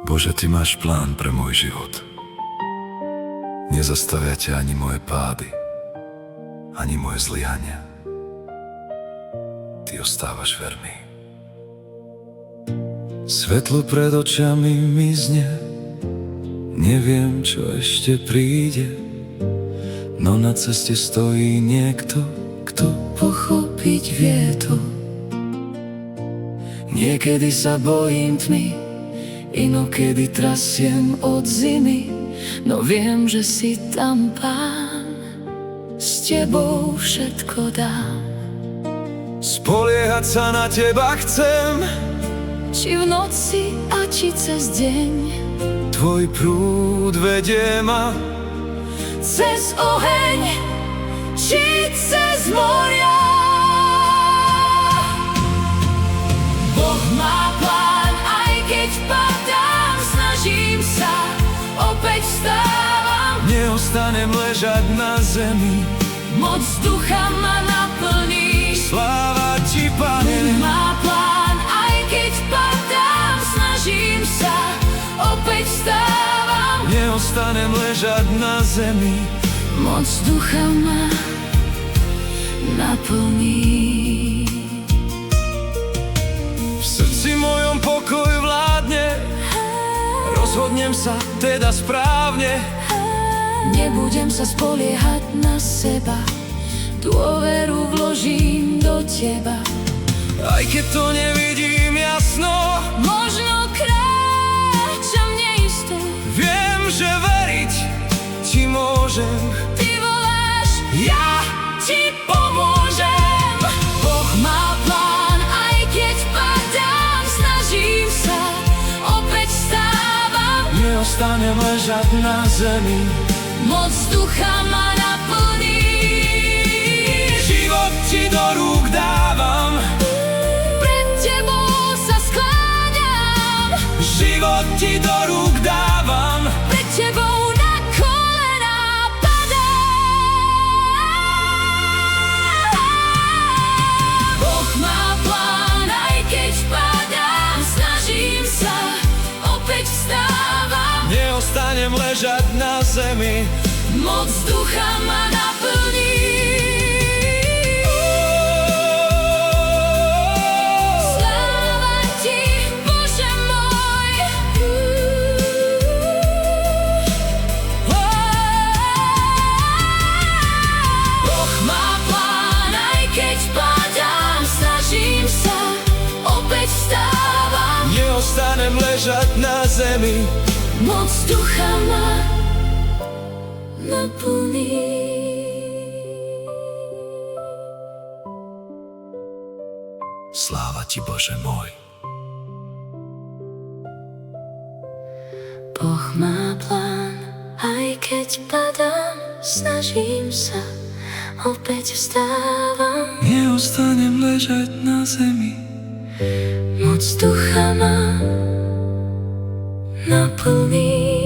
Bože, Ty máš plán pre môj život. Nezastavia ťa ani moje pády, ani moje zlyhania. Ty ostávaš verný. Svetlo pred očami mizne, neviem, čo ešte príde, no na ceste stojí niekto, kto pochopiť vie to. Niekedy sa bojím tmy, inokedy trasiem od zimy, no viem, že si tam, Pán, s Tebou všetko dám. Spoliehať sa na Teba chcem, či v noci a či cez deň. Tvoj prúd vedie ma cez oheň, či cez moria. Boh má plán, aj keď padám, snažím sa, opäť vstávam. Neostanem ležať na zemi, moc ducha ma naplní. Sláva Ti, Pane. Boh má plán, aj keď padám, snažím sa, opäť vstávam. Neostanem ležať na zemi, moc ducha ma naplní. V srdci mojom pokoj vládne, rozhodnem sa teda správne. Nebudem sa spoliehať na seba, dôveru vložím do Teba. Aj keď to nevidím jasno, možno kráčam neisté, viem, že veriť Ti môžem. Ty voláš, ja Ti pomôžem. Boh má plán, aj keď padám, snažím sa, opäť vstávam. Neostanem ležať na zemi, moc ducha ma naplní. Život Ti do rúk dávam, pred Tebou sa skláňam. Život Ti do rúk dávam, pred Tebou na kolená padám. Boh má plán, aj keď padám, snažím sa, opäť vstávam. Neostanem ležať na zemi, moc ducha ma naplní. Sláva Ti, Bože môj. Boh má plán, aj keď padám, snažím sa, opäť vstávam. Neostanem ležať na zemi, moc ducha ma naplní. Sláva Ti, Bože môj. Boh má plán, aj keď padám, snažím sa, opäť vstávam. Neostanem ležať na zemi, Moc ducha ma naplní.